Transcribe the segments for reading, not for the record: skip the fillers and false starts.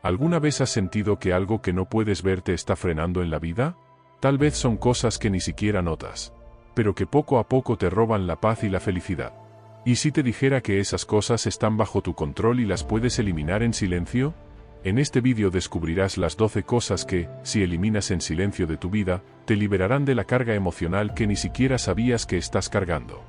¿Alguna vez has sentido que algo que no puedes ver te está frenando en la vida? Tal vez son cosas que ni siquiera notas, pero que poco a poco te roban la paz y la felicidad. ¿Y si te dijera que esas cosas están bajo tu control y las puedes eliminar en silencio? En este vídeo descubrirás las 12 cosas que, si eliminas en silencio de tu vida, te liberarán de la carga emocional que ni siquiera sabías que estás cargando.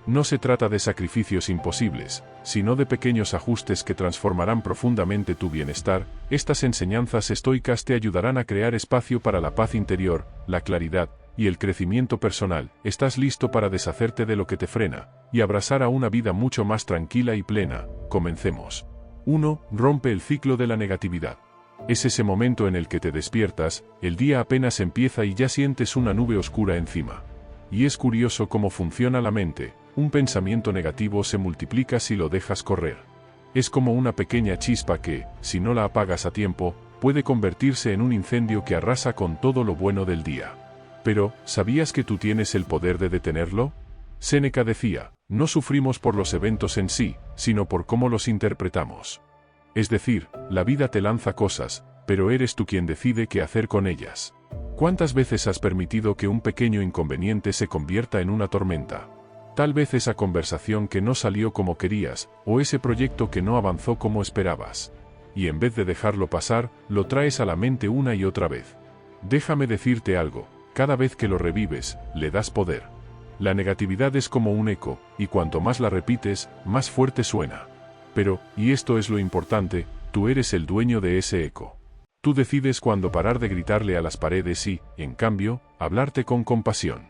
No se trata de sacrificios imposibles, sino de pequeños ajustes que transformarán profundamente tu bienestar. Estas enseñanzas estoicas te ayudarán a crear espacio para la paz interior, la claridad y el crecimiento personal. ¿Estás listo para deshacerte de lo que te frena y abrazar a una vida mucho más tranquila y plena? Comencemos. 1. Rompe el ciclo de la negatividad. Es ese momento en el que te despiertas, el día apenas empieza y ya sientes una nube oscura encima. Y es curioso cómo funciona la mente. Un pensamiento negativo se multiplica si lo dejas correr. Es como una pequeña chispa que, si no la apagas a tiempo, puede convertirse en un incendio que arrasa con todo lo bueno del día. Pero, ¿sabías que tú tienes el poder de detenerlo? Séneca decía, no sufrimos por los eventos en sí, sino por cómo los interpretamos. Es decir, la vida te lanza cosas, pero eres tú quien decide qué hacer con ellas. ¿Cuántas veces has permitido que un pequeño inconveniente se convierta en una tormenta? Tal vez esa conversación que no salió como querías, o ese proyecto que no avanzó como esperabas. Y en vez de dejarlo pasar, lo traes a la mente una y otra vez. Déjame decirte algo, cada vez que lo revives, le das poder. La negatividad es como un eco, y cuanto más la repites, más fuerte suena. Pero, y esto es lo importante, tú eres el dueño de ese eco. Tú decides cuándo parar de gritarle a las paredes y, en cambio, hablarte con compasión.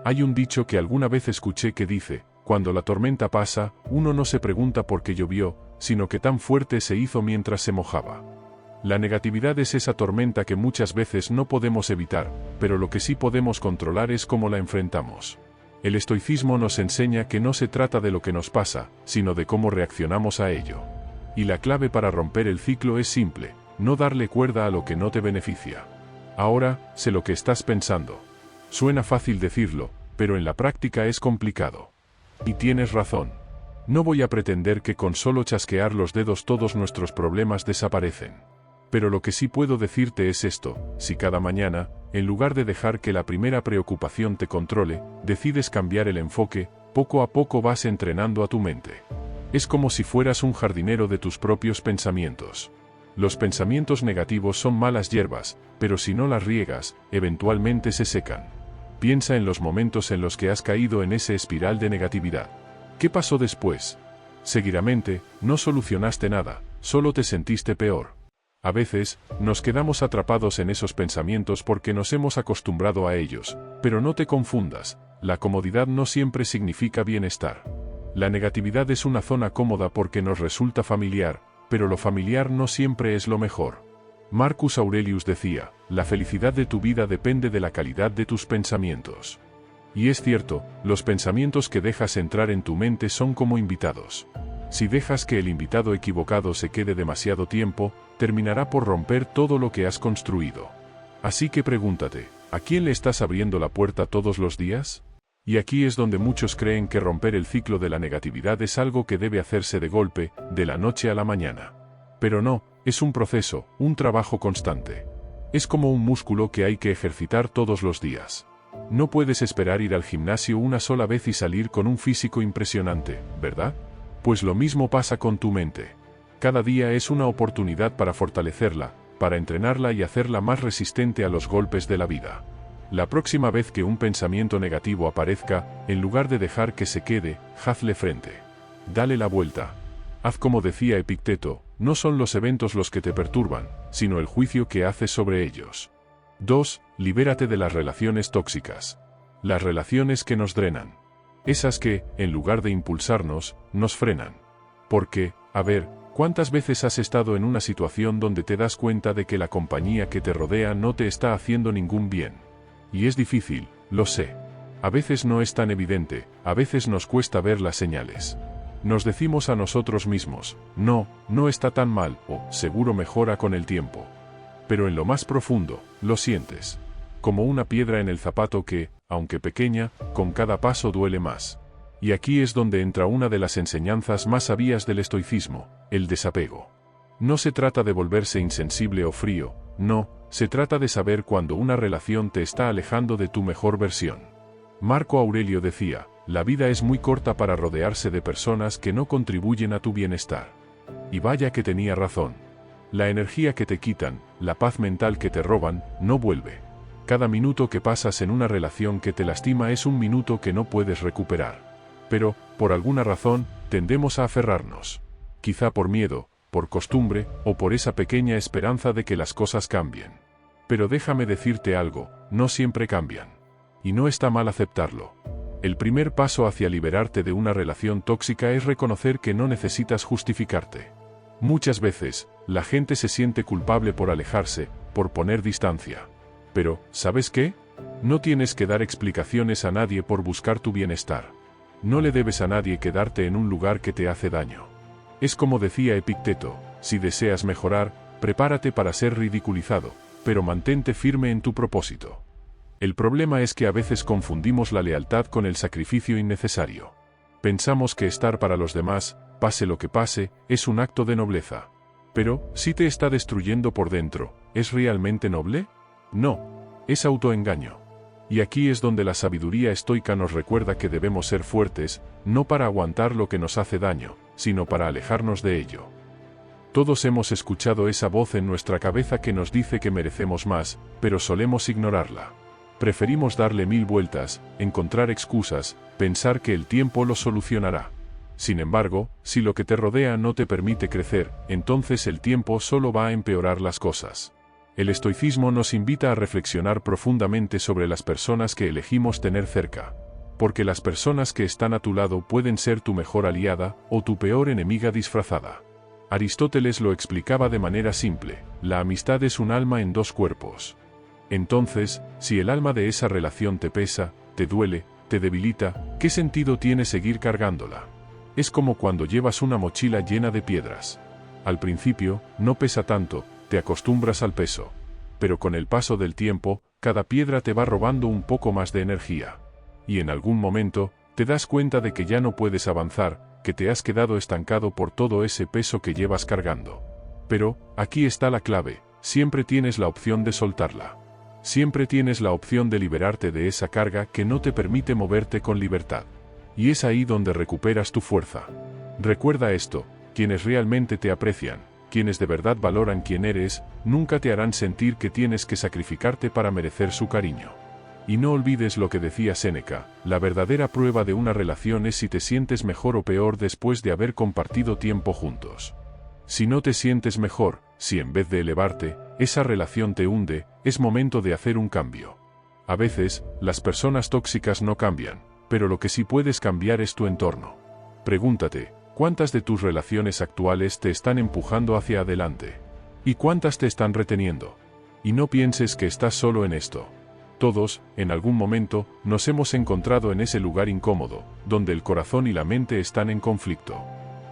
Hay un dicho que alguna vez escuché que dice, cuando la tormenta pasa, uno no se pregunta por qué llovió, sino que tan fuerte se hizo mientras se mojaba. La negatividad es esa tormenta que muchas veces no podemos evitar, pero lo que sí podemos controlar es cómo la enfrentamos. El estoicismo nos enseña que no se trata de lo que nos pasa, sino de cómo reaccionamos a ello. Y la clave para romper el ciclo es simple, no darle cuerda a lo que no te beneficia. Ahora, sé lo que estás pensando. Suena fácil decirlo, pero en la práctica es complicado. Y tienes razón. No voy a pretender que con solo chasquear los dedos todos nuestros problemas desaparecen. Pero lo que sí puedo decirte es esto, si cada mañana, en lugar de dejar que la primera preocupación te controle, decides cambiar el enfoque, poco a poco vas entrenando a tu mente. Es como si fueras un jardinero de tus propios pensamientos. Los pensamientos negativos son malas hierbas, pero si no las riegas, eventualmente se secan. Piensa en los momentos en los que has caído en ese espiral de negatividad. ¿Qué pasó después? Seguidamente, no solucionaste nada, solo te sentiste peor. A veces, nos quedamos atrapados en esos pensamientos porque nos hemos acostumbrado a ellos, pero no te confundas, la comodidad no siempre significa bienestar. La negatividad es una zona cómoda porque nos resulta familiar, pero lo familiar no siempre es lo mejor. Marcus Aurelius decía, la felicidad de tu vida depende de la calidad de tus pensamientos. Y es cierto, los pensamientos que dejas entrar en tu mente son como invitados. Si dejas que el invitado equivocado se quede demasiado tiempo, terminará por romper todo lo que has construido. Así que pregúntate, ¿a quién le estás abriendo la puerta todos los días? Y aquí es donde muchos creen que romper el ciclo de la negatividad es algo que debe hacerse de golpe, de la noche a la mañana. Pero no, es un proceso, un trabajo constante. Es como un músculo que hay que ejercitar todos los días. No puedes esperar ir al gimnasio una sola vez y salir con un físico impresionante, ¿verdad? Pues lo mismo pasa con tu mente. Cada día es una oportunidad para fortalecerla, para entrenarla y hacerla más resistente a los golpes de la vida. La próxima vez que un pensamiento negativo aparezca, en lugar de dejar que se quede, hazle frente. Dale la vuelta. Haz como decía Epicteto, no son los eventos los que te perturban, sino el juicio que haces sobre ellos. 2. Libérate de las relaciones tóxicas. Las relaciones que nos drenan. Esas que, en lugar de impulsarnos, nos frenan. Porque, a ver, ¿cuántas veces has estado en una situación donde te das cuenta de que la compañía que te rodea no te está haciendo ningún bien? Y es difícil, lo sé. A veces no es tan evidente, a veces nos cuesta ver las señales. Nos decimos a nosotros mismos, no está tan mal, o seguro mejora con el tiempo. Pero en lo más profundo, lo sientes. Como una piedra en el zapato que, aunque pequeña, con cada paso duele más. Y aquí es donde entra una de las enseñanzas más sabias del estoicismo, el desapego. No se trata de volverse insensible o frío, no, se trata de saber cuando una relación te está alejando de tu mejor versión. Marco Aurelio decía, la vida es muy corta para rodearse de personas que no contribuyen a tu bienestar. Y vaya que tenía razón. La energía que te quitan, la paz mental que te roban, no vuelve. Cada minuto que pasas en una relación que te lastima es un minuto que no puedes recuperar. Pero, por alguna razón, tendemos a aferrarnos. Quizá por miedo, por costumbre, o por esa pequeña esperanza de que las cosas cambien. Pero déjame decirte algo, no siempre cambian. Y no está mal aceptarlo. El primer paso hacia liberarte de una relación tóxica es reconocer que no necesitas justificarte. Muchas veces, la gente se siente culpable por alejarse, por poner distancia. Pero, ¿sabes qué? No tienes que dar explicaciones a nadie por buscar tu bienestar. No le debes a nadie quedarte en un lugar que te hace daño. Es como decía Epicteto, si deseas mejorar, prepárate para ser ridiculizado, pero mantente firme en tu propósito. El problema es que a veces confundimos la lealtad con el sacrificio innecesario. Pensamos que estar para los demás, pase lo que pase, es un acto de nobleza. Pero, si te está destruyendo por dentro, ¿es realmente noble? No, es autoengaño. Y aquí es donde la sabiduría estoica nos recuerda que debemos ser fuertes, no para aguantar lo que nos hace daño, sino para alejarnos de ello. Todos hemos escuchado esa voz en nuestra cabeza que nos dice que merecemos más, pero solemos ignorarla. Preferimos darle 1000 vueltas, encontrar excusas, pensar que el tiempo lo solucionará. Sin embargo, si lo que te rodea no te permite crecer, entonces el tiempo solo va a empeorar las cosas. El estoicismo nos invita a reflexionar profundamente sobre las personas que elegimos tener cerca. Porque las personas que están a tu lado pueden ser tu mejor aliada o tu peor enemiga disfrazada. Aristóteles lo explicaba de manera simple, la amistad es un alma en 2 cuerpos. Entonces, si el alma de esa relación te pesa, te duele, te debilita, ¿qué sentido tiene seguir cargándola? Es como cuando llevas una mochila llena de piedras. Al principio, no pesa tanto, te acostumbras al peso. Pero con el paso del tiempo, cada piedra te va robando un poco más de energía. Y en algún momento, te das cuenta de que ya no puedes avanzar, que te has quedado estancado por todo ese peso que llevas cargando. Pero, aquí está la clave, siempre tienes la opción de soltarla. Siempre tienes la opción de liberarte de esa carga que no te permite moverte con libertad. Y es ahí donde recuperas tu fuerza. Recuerda esto, quienes realmente te aprecian, quienes de verdad valoran quién eres, nunca te harán sentir que tienes que sacrificarte para merecer su cariño. Y no olvides lo que decía Séneca, la verdadera prueba de una relación es si te sientes mejor o peor después de haber compartido tiempo juntos. Si no te sientes mejor, si en vez de elevarte, esa relación te hunde, es momento de hacer un cambio. A veces, las personas tóxicas no cambian, pero lo que sí puedes cambiar es tu entorno. Pregúntate, ¿cuántas de tus relaciones actuales te están empujando hacia adelante? ¿Y cuántas te están reteniendo? Y no pienses que estás solo en esto. Todos, en algún momento, nos hemos encontrado en ese lugar incómodo, donde el corazón y la mente están en conflicto.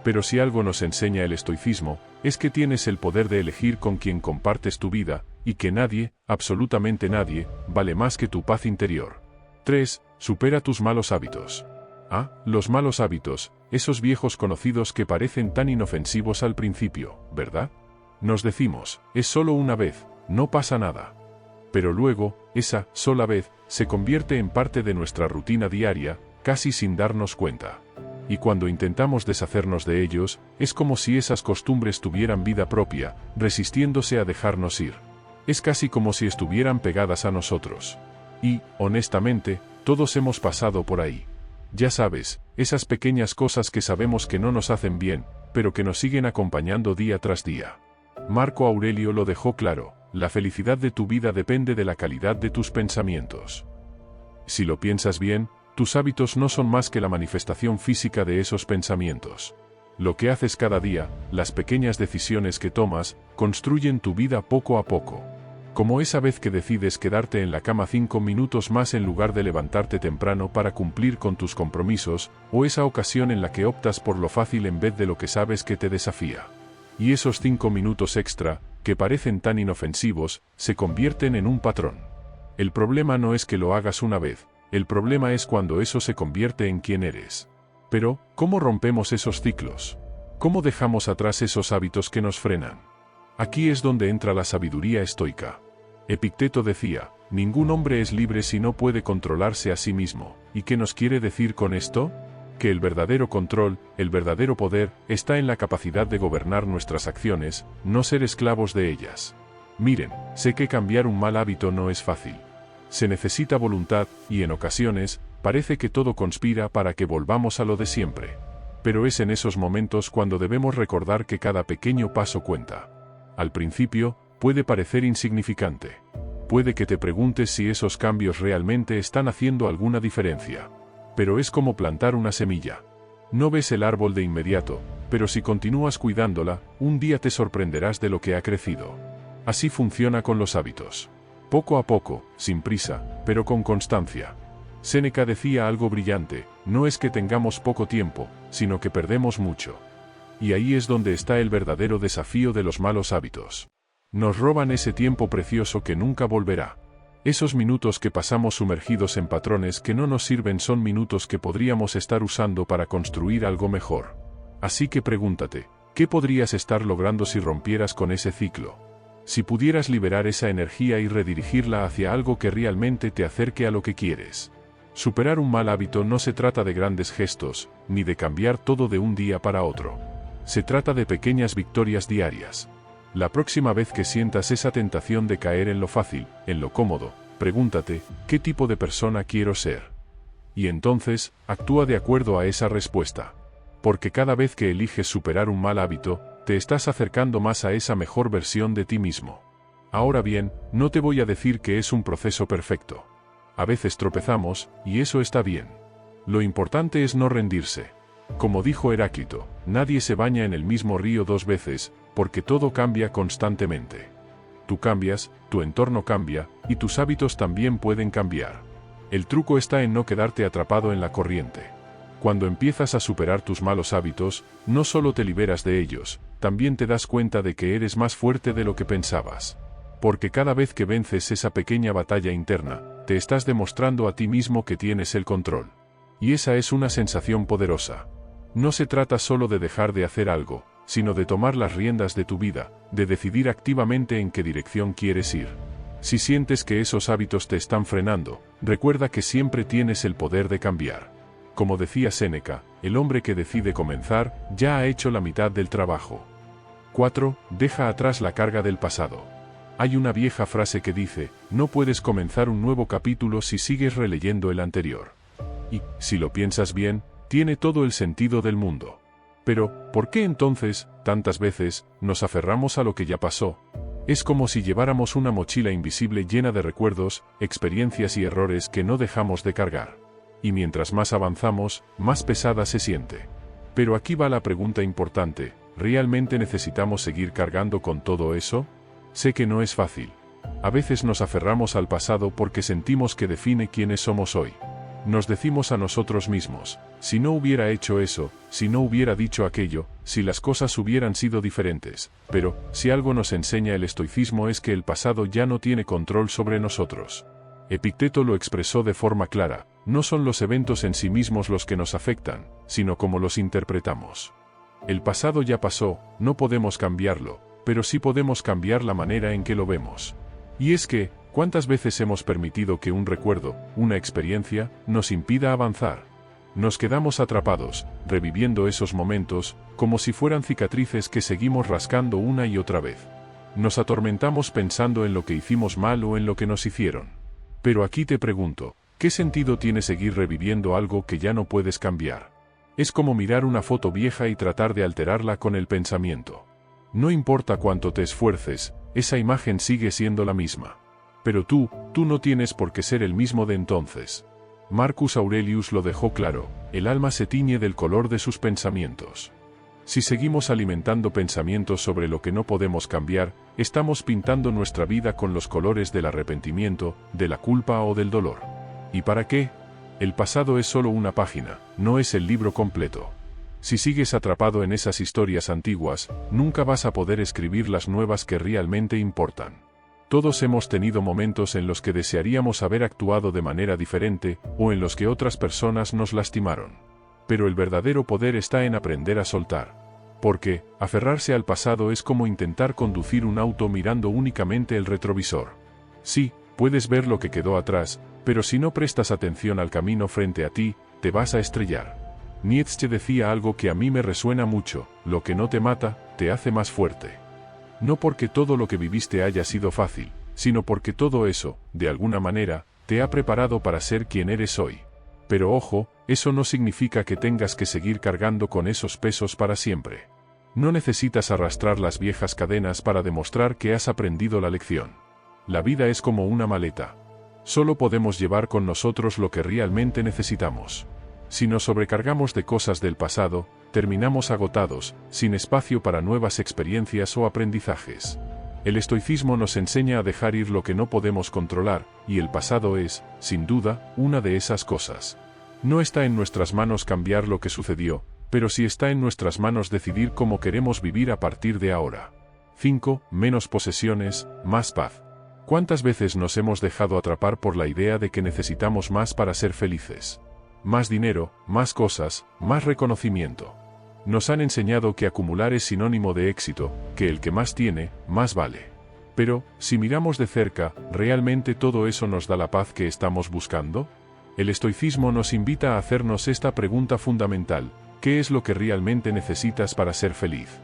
Pero si algo nos enseña el estoicismo, es que tienes el poder de elegir con quién compartes tu vida, y que nadie, absolutamente nadie, vale más que tu paz interior. 3. Supera tus malos hábitos. Los malos hábitos, esos viejos conocidos que parecen tan inofensivos al principio, ¿verdad? Nos decimos, es solo una vez, no pasa nada. Pero luego, esa sola vez, se convierte en parte de nuestra rutina diaria, casi sin darnos cuenta. Y cuando intentamos deshacernos de ellos, es como si esas costumbres tuvieran vida propia, resistiéndose a dejarnos ir. Es casi como si estuvieran pegadas a nosotros. Y, honestamente, todos hemos pasado por ahí. Ya sabes, esas pequeñas cosas que sabemos que no nos hacen bien, pero que nos siguen acompañando día tras día. Marco Aurelio lo dejó claro, la felicidad de tu vida depende de la calidad de tus pensamientos. Si lo piensas bien, tus hábitos no son más que la manifestación física de esos pensamientos. Lo que haces cada día, las pequeñas decisiones que tomas, construyen tu vida poco a poco. Como esa vez que decides quedarte en la cama 5 minutos más en lugar de levantarte temprano para cumplir con tus compromisos, o esa ocasión en la que optas por lo fácil en vez de lo que sabes que te desafía. Y esos 5 minutos extra, que parecen tan inofensivos, se convierten en un patrón. El problema no es que lo hagas una vez, el problema es cuando eso se convierte en quien eres. Pero, ¿cómo rompemos esos ciclos? ¿Cómo dejamos atrás esos hábitos que nos frenan? Aquí es donde entra la sabiduría estoica. Epicteto decía, ningún hombre es libre si no puede controlarse a sí mismo. ¿Y qué nos quiere decir con esto? Que el verdadero control, el verdadero poder, está en la capacidad de gobernar nuestras acciones, no ser esclavos de ellas. Miren, sé que cambiar un mal hábito no es fácil. Se necesita voluntad, y en ocasiones, parece que todo conspira para que volvamos a lo de siempre. Pero es en esos momentos cuando debemos recordar que cada pequeño paso cuenta. Al principio, puede parecer insignificante. Puede que te preguntes si esos cambios realmente están haciendo alguna diferencia. Pero es como plantar una semilla. No ves el árbol de inmediato, pero si continúas cuidándola, un día te sorprenderás de lo que ha crecido. Así funciona con los hábitos. Poco a poco, sin prisa, pero con constancia. Séneca decía algo brillante, no es que tengamos poco tiempo, sino que perdemos mucho. Y ahí es donde está el verdadero desafío de los malos hábitos. Nos roban ese tiempo precioso que nunca volverá. Esos minutos que pasamos sumergidos en patrones que no nos sirven son minutos que podríamos estar usando para construir algo mejor. Así que pregúntate, ¿qué podrías estar logrando si rompieras con ese ciclo? Si pudieras liberar esa energía y redirigirla hacia algo que realmente te acerque a lo que quieres. Superar un mal hábito no se trata de grandes gestos, ni de cambiar todo de un día para otro. Se trata de pequeñas victorias diarias. La próxima vez que sientas esa tentación de caer en lo fácil, en lo cómodo, pregúntate, ¿qué tipo de persona quiero ser? Y entonces, actúa de acuerdo a esa respuesta. Porque cada vez que eliges superar un mal hábito, te estás acercando más a esa mejor versión de ti mismo. Ahora bien, no te voy a decir que es un proceso perfecto. A veces tropezamos, y eso está bien. Lo importante es no rendirse. Como dijo Heráclito, nadie se baña en el mismo río dos veces, porque todo cambia constantemente. Tú cambias, tu entorno cambia, y tus hábitos también pueden cambiar. El truco está en no quedarte atrapado en la corriente. Cuando empiezas a superar tus malos hábitos, no solo te liberas de ellos, también te das cuenta de que eres más fuerte de lo que pensabas. Porque cada vez que vences esa pequeña batalla interna, te estás demostrando a ti mismo que tienes el control. Y esa es una sensación poderosa. No se trata solo de dejar de hacer algo, sino de tomar las riendas de tu vida, de decidir activamente en qué dirección quieres ir. Si sientes que esos hábitos te están frenando, recuerda que siempre tienes el poder de cambiar. Como decía Séneca, el hombre que decide comenzar, ya ha hecho la mitad del trabajo. 4. Deja atrás la carga del pasado. Hay una vieja frase que dice, no puedes comenzar un nuevo capítulo si sigues releyendo el anterior. Y, si lo piensas bien, tiene todo el sentido del mundo. Pero, ¿por qué entonces, tantas veces, nos aferramos a lo que ya pasó? Es como si lleváramos una mochila invisible llena de recuerdos, experiencias y errores que no dejamos de cargar. Y mientras más avanzamos, más pesada se siente. Pero aquí va la pregunta importante, ¿realmente necesitamos seguir cargando con todo eso? Sé que no es fácil. A veces nos aferramos al pasado porque sentimos que define quiénes somos hoy. Nos decimos a nosotros mismos, si no hubiera hecho eso, si no hubiera dicho aquello, si las cosas hubieran sido diferentes. Pero, si algo nos enseña el estoicismo es que el pasado ya no tiene control sobre nosotros. Epicteto lo expresó de forma clara, no son los eventos en sí mismos los que nos afectan, sino cómo los interpretamos. El pasado ya pasó, no podemos cambiarlo, pero sí podemos cambiar la manera en que lo vemos. Y es que, ¿cuántas veces hemos permitido que un recuerdo, una experiencia, nos impida avanzar? Nos quedamos atrapados, reviviendo esos momentos, como si fueran cicatrices que seguimos rascando una y otra vez. Nos atormentamos pensando en lo que hicimos mal o en lo que nos hicieron. Pero aquí te pregunto, ¿qué sentido tiene seguir reviviendo algo que ya no puedes cambiar? Es como mirar una foto vieja y tratar de alterarla con el pensamiento. No importa cuánto te esfuerces, esa imagen sigue siendo la misma. Pero tú no tienes por qué ser el mismo de entonces. Marcus Aurelius lo dejó claro, el alma se tiñe del color de sus pensamientos. Si seguimos alimentando pensamientos sobre lo que no podemos cambiar, estamos pintando nuestra vida con los colores del arrepentimiento, de la culpa o del dolor. ¿Y para qué? El pasado es solo una página, no es el libro completo. Si sigues atrapado en esas historias antiguas, nunca vas a poder escribir las nuevas que realmente importan. Todos hemos tenido momentos en los que desearíamos haber actuado de manera diferente, o en los que otras personas nos lastimaron. Pero el verdadero poder está en aprender a soltar. Porque, aferrarse al pasado es como intentar conducir un auto mirando únicamente el retrovisor. Sí, puedes ver lo que quedó atrás, pero si no prestas atención al camino frente a ti, te vas a estrellar. Nietzsche decía algo que a mí me resuena mucho: lo que no te mata, te hace más fuerte. No porque todo lo que viviste haya sido fácil, sino porque todo eso, de alguna manera, te ha preparado para ser quien eres hoy. Pero ojo, eso no significa que tengas que seguir cargando con esos pesos para siempre. No necesitas arrastrar las viejas cadenas para demostrar que has aprendido la lección. La vida es como una maleta. Solo podemos llevar con nosotros lo que realmente necesitamos. Si nos sobrecargamos de cosas del pasado, terminamos agotados, sin espacio para nuevas experiencias o aprendizajes. El estoicismo nos enseña a dejar ir lo que no podemos controlar, y el pasado es, sin duda, una de esas cosas. No está en nuestras manos cambiar lo que sucedió, pero sí está en nuestras manos decidir cómo queremos vivir a partir de ahora. 5. Menos posesiones, más paz. ¿Cuántas veces nos hemos dejado atrapar por la idea de que necesitamos más para ser felices? Más dinero, más cosas, más reconocimiento. Nos han enseñado que acumular es sinónimo de éxito, que el que más tiene, más vale. Pero, si miramos de cerca, ¿realmente todo eso nos da la paz que estamos buscando? El estoicismo nos invita a hacernos esta pregunta fundamental: ¿qué es lo que realmente necesitas para ser feliz?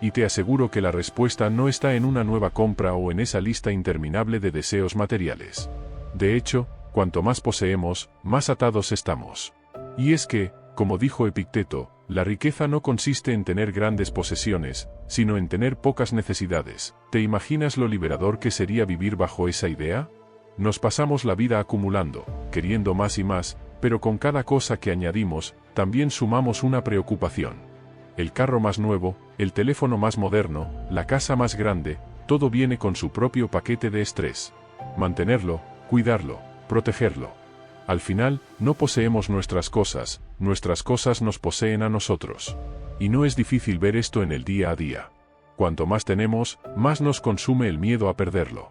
Y te aseguro que la respuesta no está en una nueva compra o en esa lista interminable de deseos materiales. De hecho, cuanto más poseemos, más atados estamos. Y es que, como dijo Epicteto, la riqueza no consiste en tener grandes posesiones, sino en tener pocas necesidades. ¿Te imaginas lo liberador que sería vivir bajo esa idea? Nos pasamos la vida acumulando, queriendo más y más, pero con cada cosa que añadimos, también sumamos una preocupación. El carro más nuevo, el teléfono más moderno, la casa más grande, todo viene con su propio paquete de estrés. Mantenerlo, cuidarlo, protegerlo. Al final, no poseemos nuestras cosas nos poseen a nosotros. Y no es difícil ver esto en el día a día. Cuanto más tenemos, más nos consume el miedo a perderlo.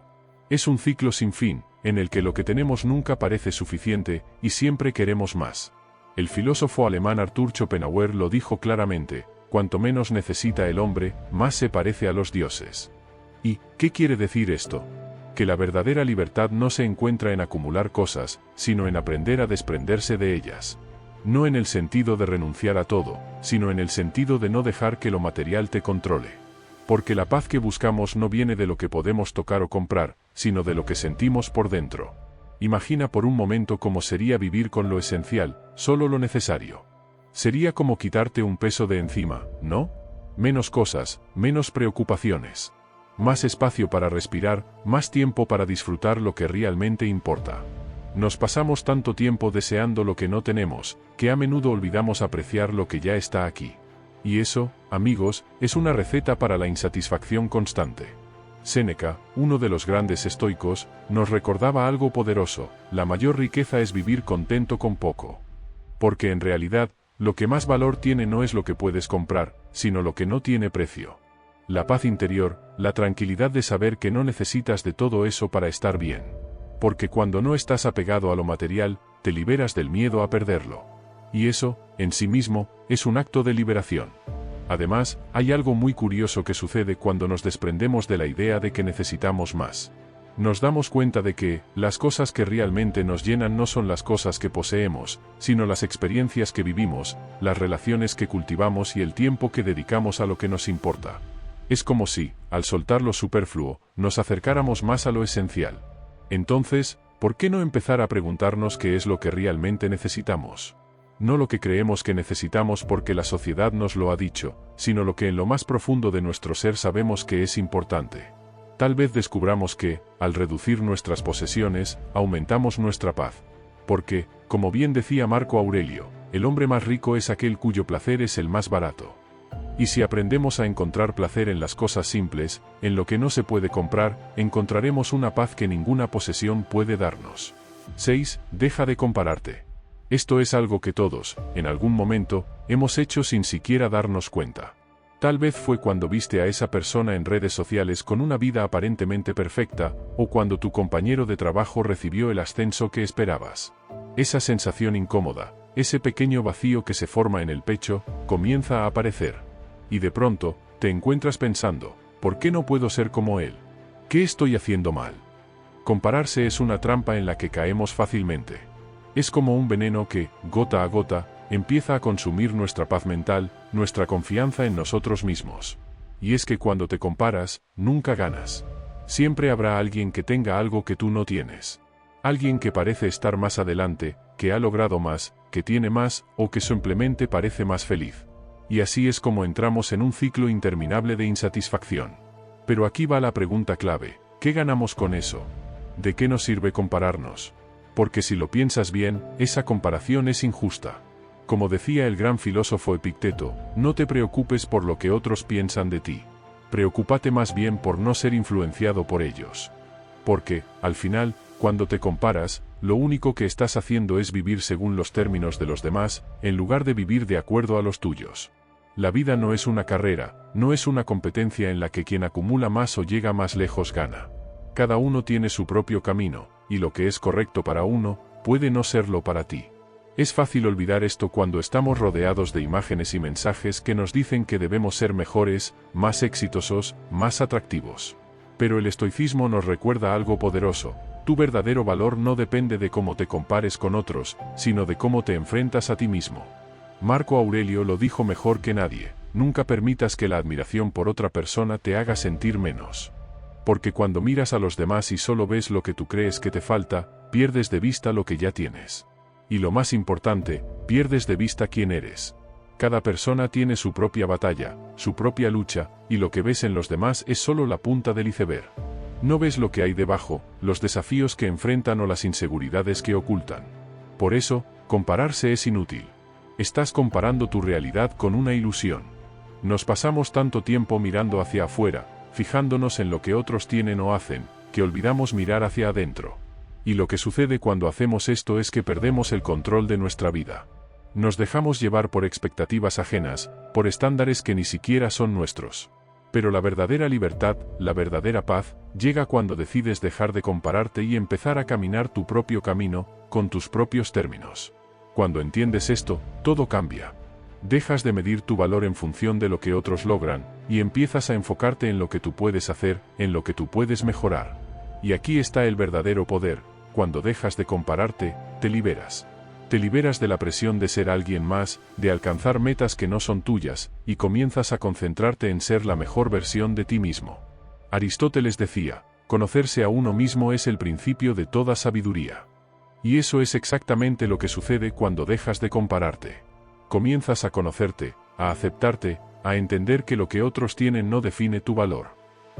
Es un ciclo sin fin, en el que lo que tenemos nunca parece suficiente, y siempre queremos más. El filósofo alemán Arthur Schopenhauer lo dijo claramente: cuanto menos necesita el hombre, más se parece a los dioses. ¿Y qué quiere decir esto? Que la verdadera libertad no se encuentra en acumular cosas, sino en aprender a desprenderse de ellas. No en el sentido de renunciar a todo, sino en el sentido de no dejar que lo material te controle. Porque la paz que buscamos no viene de lo que podemos tocar o comprar, sino de lo que sentimos por dentro. Imagina por un momento cómo sería vivir con lo esencial, solo lo necesario. Sería como quitarte un peso de encima, ¿no? Menos cosas, menos preocupaciones. Más espacio para respirar, más tiempo para disfrutar lo que realmente importa. Nos pasamos tanto tiempo deseando lo que no tenemos, que a menudo olvidamos apreciar lo que ya está aquí. Y eso, amigos, es una receta para la insatisfacción constante. Séneca, uno de los grandes estoicos, nos recordaba algo poderoso: la mayor riqueza es vivir contento con poco. Porque en realidad, lo que más valor tiene no es lo que puedes comprar, sino lo que no tiene precio. La paz interior, la tranquilidad de saber que no necesitas de todo eso para estar bien. Porque cuando no estás apegado a lo material, te liberas del miedo a perderlo. Y eso, en sí mismo, es un acto de liberación. Además, hay algo muy curioso que sucede cuando nos desprendemos de la idea de que necesitamos más. Nos damos cuenta de que, las cosas que realmente nos llenan no son las cosas que poseemos, sino las experiencias que vivimos, las relaciones que cultivamos y el tiempo que dedicamos a lo que nos importa. Es como si, al soltar lo superfluo, nos acercáramos más a lo esencial. Entonces, ¿por qué no empezar a preguntarnos qué es lo que realmente necesitamos? No lo que creemos que necesitamos porque la sociedad nos lo ha dicho, sino lo que en lo más profundo de nuestro ser sabemos que es importante. Tal vez descubramos que, al reducir nuestras posesiones, aumentamos nuestra paz. Porque, como bien decía Marco Aurelio, el hombre más rico es aquel cuyo placer es el más barato. Y si aprendemos a encontrar placer en las cosas simples, en lo que no se puede comprar, encontraremos una paz que ninguna posesión puede darnos. 6. Deja de compararte. Esto es algo que todos, en algún momento, hemos hecho sin siquiera darnos cuenta. Tal vez fue cuando viste a esa persona en redes sociales con una vida aparentemente perfecta, o cuando tu compañero de trabajo recibió el ascenso que esperabas. Esa sensación incómoda, ese pequeño vacío que se forma en el pecho, comienza a aparecer. Y de pronto, te encuentras pensando, ¿por qué no puedo ser como él? ¿Qué estoy haciendo mal? Compararse es una trampa en la que caemos fácilmente. Es como un veneno que, gota a gota, empieza a consumir nuestra paz mental, nuestra confianza en nosotros mismos. Y es que cuando te comparas, nunca ganas. Siempre habrá alguien que tenga algo que tú no tienes. Alguien que parece estar más adelante, que ha logrado más, que tiene más, o que simplemente parece más feliz. Y así es como entramos en un ciclo interminable de insatisfacción. Pero aquí va la pregunta clave: ¿qué ganamos con eso? ¿De qué nos sirve compararnos? Porque si lo piensas bien, esa comparación es injusta. Como decía el gran filósofo Epicteto, no te preocupes por lo que otros piensan de ti. Preocúpate más bien por no ser influenciado por ellos. Porque, al final, cuando te comparas, lo único que estás haciendo es vivir según los términos de los demás, en lugar de vivir de acuerdo a los tuyos. La vida no es una carrera, no es una competencia en la que quien acumula más o llega más lejos gana. Cada uno tiene su propio camino, y lo que es correcto para uno, puede no serlo para ti. Es fácil olvidar esto cuando estamos rodeados de imágenes y mensajes que nos dicen que debemos ser mejores, más exitosos, más atractivos. Pero el estoicismo nos recuerda algo poderoso: tu verdadero valor no depende de cómo te compares con otros, sino de cómo te enfrentas a ti mismo. Marco Aurelio lo dijo mejor que nadie: nunca permitas que la admiración por otra persona te haga sentir menos. Porque cuando miras a los demás y solo ves lo que tú crees que te falta, pierdes de vista lo que ya tienes. Y lo más importante, pierdes de vista quién eres. Cada persona tiene su propia batalla, su propia lucha, y lo que ves en los demás es solo la punta del iceberg. No ves lo que hay debajo, los desafíos que enfrentan o las inseguridades que ocultan. Por eso, compararse es inútil. Estás comparando tu realidad con una ilusión. Nos pasamos tanto tiempo mirando hacia afuera, fijándonos en lo que otros tienen o hacen, que olvidamos mirar hacia adentro. Y lo que sucede cuando hacemos esto es que perdemos el control de nuestra vida. Nos dejamos llevar por expectativas ajenas, por estándares que ni siquiera son nuestros. Pero la verdadera libertad, la verdadera paz, llega cuando decides dejar de compararte y empezar a caminar tu propio camino, con tus propios términos. Cuando entiendes esto, todo cambia. Dejas de medir tu valor en función de lo que otros logran, y empiezas a enfocarte en lo que tú puedes hacer, en lo que tú puedes mejorar. Y aquí está el verdadero poder: cuando dejas de compararte, te liberas. Te liberas de la presión de ser alguien más, de alcanzar metas que no son tuyas, y comienzas a concentrarte en ser la mejor versión de ti mismo. Aristóteles decía: conocerse a uno mismo es el principio de toda sabiduría. Y eso es exactamente lo que sucede cuando dejas de compararte. Comienzas a conocerte, a aceptarte, a entender que lo que otros tienen no define tu valor.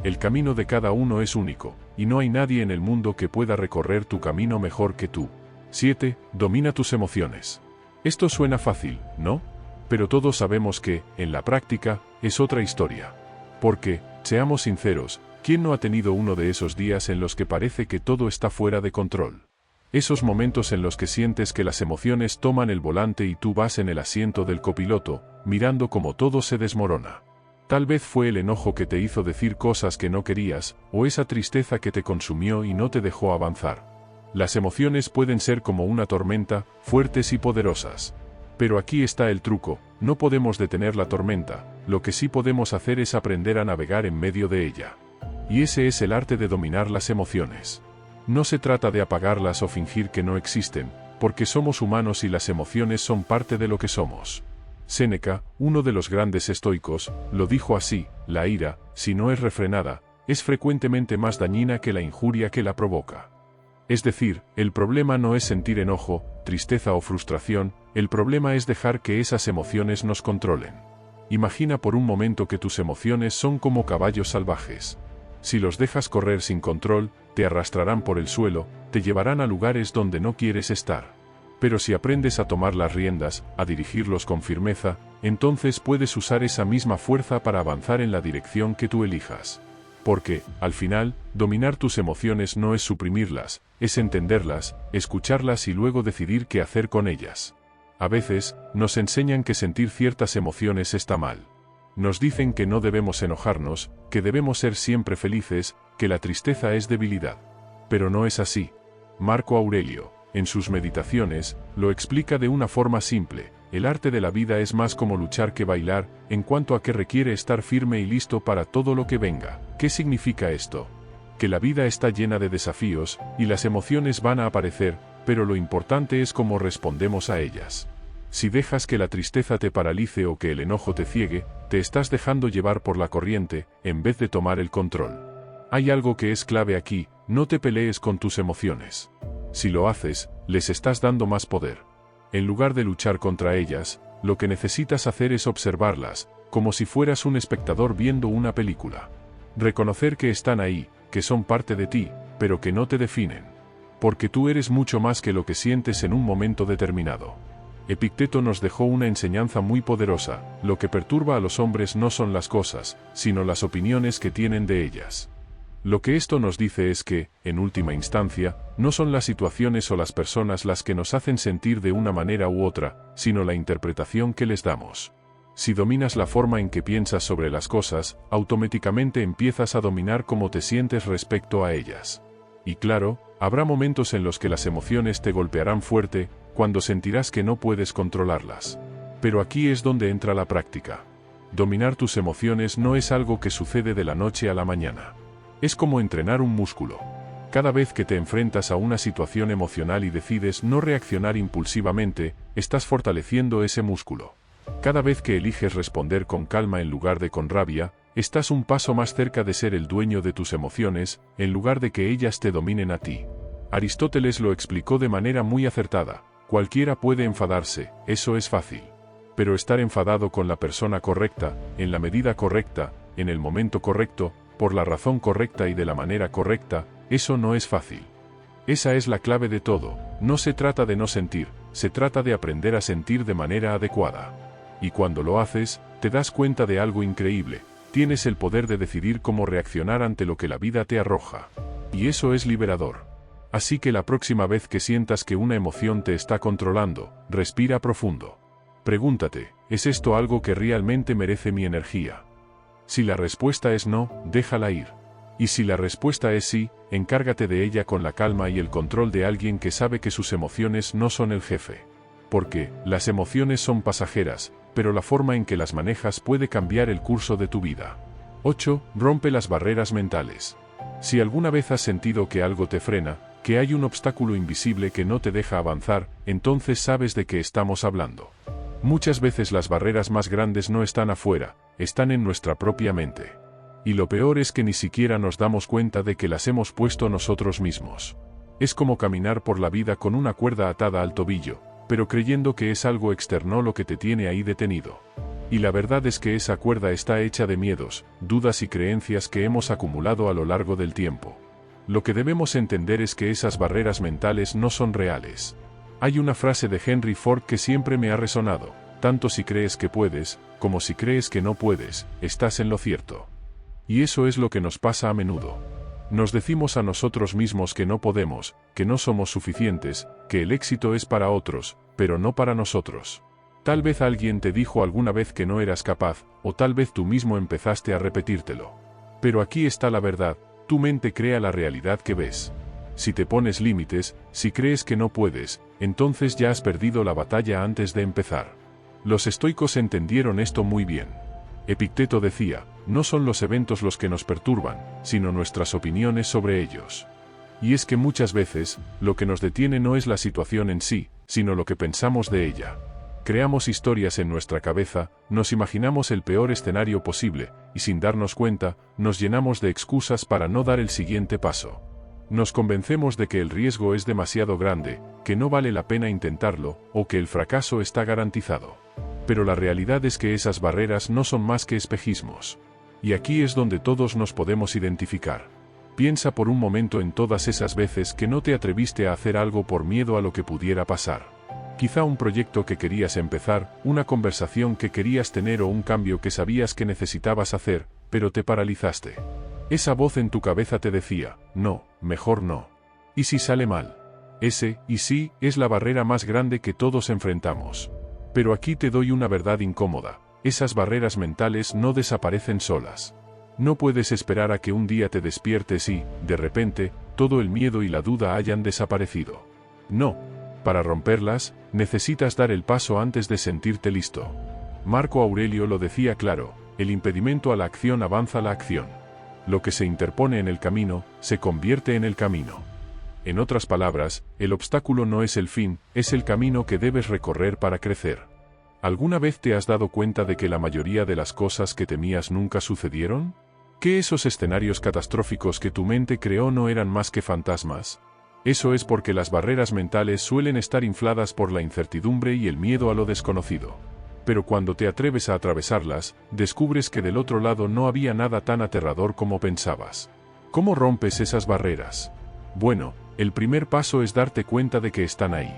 El camino de cada uno es único, y no hay nadie en el mundo que pueda recorrer tu camino mejor que tú. 7. Domina tus emociones. Esto suena fácil, ¿no? Pero todos sabemos que, en la práctica, es otra historia. Porque, seamos sinceros, ¿quién no ha tenido uno de esos días en los que parece que todo está fuera de control? Esos momentos en los que sientes que las emociones toman el volante y tú vas en el asiento del copiloto, mirando cómo todo se desmorona. Tal vez fue el enojo que te hizo decir cosas que no querías, o esa tristeza que te consumió y no te dejó avanzar. Las emociones pueden ser como una tormenta, fuertes y poderosas. Pero aquí está el truco: no podemos detener la tormenta, lo que sí podemos hacer es aprender a navegar en medio de ella. Y ese es el arte de dominar las emociones. No se trata de apagarlas o fingir que no existen, porque somos humanos y las emociones son parte de lo que somos. Séneca, uno de los grandes estoicos, lo dijo así: la ira, si no es refrenada, es frecuentemente más dañina que la injuria que la provoca. Es decir, el problema no es sentir enojo, tristeza o frustración, el problema es dejar que esas emociones nos controlen. Imagina por un momento que tus emociones son como caballos salvajes. Si los dejas correr sin control, te arrastrarán por el suelo, te llevarán a lugares donde no quieres estar. Pero si aprendes a tomar las riendas, a dirigirlos con firmeza, entonces puedes usar esa misma fuerza para avanzar en la dirección que tú elijas. Porque, al final, dominar tus emociones no es suprimirlas, es entenderlas, escucharlas y luego decidir qué hacer con ellas. A veces, nos enseñan que sentir ciertas emociones está mal. Nos dicen que no debemos enojarnos, que debemos ser siempre felices, que la tristeza es debilidad. Pero no es así. Marco Aurelio, en sus meditaciones, lo explica de una forma simple: el arte de la vida es más como luchar que bailar, en cuanto a que requiere estar firme y listo para todo lo que venga. ¿Qué significa esto? Que la vida está llena de desafíos, y las emociones van a aparecer, pero lo importante es cómo respondemos a ellas. Si dejas que la tristeza te paralice o que el enojo te ciegue, te estás dejando llevar por la corriente, en vez de tomar el control. Hay algo que es clave aquí: no te pelees con tus emociones. Si lo haces, les estás dando más poder. En lugar de luchar contra ellas, lo que necesitas hacer es observarlas, como si fueras un espectador viendo una película. Reconocer que están ahí, que son parte de ti, pero que no te definen. Porque tú eres mucho más que lo que sientes en un momento determinado. Epicteto nos dejó una enseñanza muy poderosa: lo que perturba a los hombres no son las cosas, sino las opiniones que tienen de ellas. Lo que esto nos dice es que, en última instancia, no son las situaciones o las personas las que nos hacen sentir de una manera u otra, sino la interpretación que les damos. Si dominas la forma en que piensas sobre las cosas, automáticamente empiezas a dominar cómo te sientes respecto a ellas. Y claro, habrá momentos en los que las emociones te golpearán fuerte, cuando sentirás que no puedes controlarlas. Pero aquí es donde entra la práctica. Dominar tus emociones no es algo que sucede de la noche a la mañana. Es como entrenar un músculo. Cada vez que te enfrentas a una situación emocional y decides no reaccionar impulsivamente, estás fortaleciendo ese músculo. Cada vez que eliges responder con calma en lugar de con rabia, estás un paso más cerca de ser el dueño de tus emociones, en lugar de que ellas te dominen a ti. Aristóteles lo explicó de manera muy acertada: cualquiera puede enfadarse, eso es fácil. Pero estar enfadado con la persona correcta, en la medida correcta, en el momento correcto, por la razón correcta y de la manera correcta, eso no es fácil. Esa es la clave de todo: no se trata de no sentir, se trata de aprender a sentir de manera adecuada. Y cuando lo haces, te das cuenta de algo increíble: tienes el poder de decidir cómo reaccionar ante lo que la vida te arroja. Y eso es liberador. Así que la próxima vez que sientas que una emoción te está controlando, respira profundo. Pregúntate: ¿es esto algo que realmente merece mi energía? Si la respuesta es no, déjala ir. Y si la respuesta es sí, encárgate de ella con la calma y el control de alguien que sabe que sus emociones no son el jefe. Porque, las emociones son pasajeras, pero la forma en que las manejas puede cambiar el curso de tu vida. 8. Rompe las barreras mentales. Si alguna vez has sentido que algo te frena, que hay un obstáculo invisible que no te deja avanzar, entonces sabes de qué estamos hablando. Muchas veces las barreras más grandes no están afuera, están en nuestra propia mente. Y lo peor es que ni siquiera nos damos cuenta de que las hemos puesto nosotros mismos. Es como caminar por la vida con una cuerda atada al tobillo, pero creyendo que es algo externo lo que te tiene ahí detenido. Y la verdad es que esa cuerda está hecha de miedos, dudas y creencias que hemos acumulado a lo largo del tiempo. Lo que debemos entender es que esas barreras mentales no son reales. Hay una frase de Henry Ford que siempre me ha resonado: tanto si crees que puedes, como si crees que no puedes, estás en lo cierto. Y eso es lo que nos pasa a menudo. Nos decimos a nosotros mismos que no podemos, que no somos suficientes, que el éxito es para otros, pero no para nosotros. Tal vez alguien te dijo alguna vez que no eras capaz, o tal vez tú mismo empezaste a repetírtelo. Pero aquí está la verdad: tu mente crea la realidad que ves. Si te pones límites, si crees que no puedes, entonces ya has perdido la batalla antes de empezar. Los estoicos entendieron esto muy bien. Epicteto decía: no son los eventos los que nos perturban, sino nuestras opiniones sobre ellos. Y es que muchas veces, lo que nos detiene no es la situación en sí, sino lo que pensamos de ella. Creamos historias en nuestra cabeza, nos imaginamos el peor escenario posible, y sin darnos cuenta, nos llenamos de excusas para no dar el siguiente paso. Nos convencemos de que el riesgo es demasiado grande, que no vale la pena intentarlo, o que el fracaso está garantizado. Pero la realidad es que esas barreras no son más que espejismos. Y aquí es donde todos nos podemos identificar. Piensa por un momento en todas esas veces que no te atreviste a hacer algo por miedo a lo que pudiera pasar. Quizá un proyecto que querías empezar, una conversación que querías tener o un cambio que sabías que necesitabas hacer, pero te paralizaste. Esa voz en tu cabeza te decía: no, mejor no. ¿Y si sale mal? Ese "y sí" es la barrera más grande que todos enfrentamos. Pero aquí te doy una verdad incómoda: esas barreras mentales no desaparecen solas. No puedes esperar a que un día te despiertes y, de repente, todo el miedo y la duda hayan desaparecido. No. Para romperlas, necesitas dar el paso antes de sentirte listo. Marco Aurelio lo decía claro, el impedimento a la acción avanza la acción. Lo que se interpone en el camino, se convierte en el camino. En otras palabras, el obstáculo no es el fin, es el camino que debes recorrer para crecer. ¿Alguna vez te has dado cuenta de que la mayoría de las cosas que temías nunca sucedieron? ¿Que esos escenarios catastróficos que tu mente creó no eran más que fantasmas? Eso es porque las barreras mentales suelen estar infladas por la incertidumbre y el miedo a lo desconocido. Pero cuando te atreves a atravesarlas, descubres que del otro lado no había nada tan aterrador como pensabas. ¿Cómo rompes esas barreras? Bueno, el primer paso es darte cuenta de que están ahí.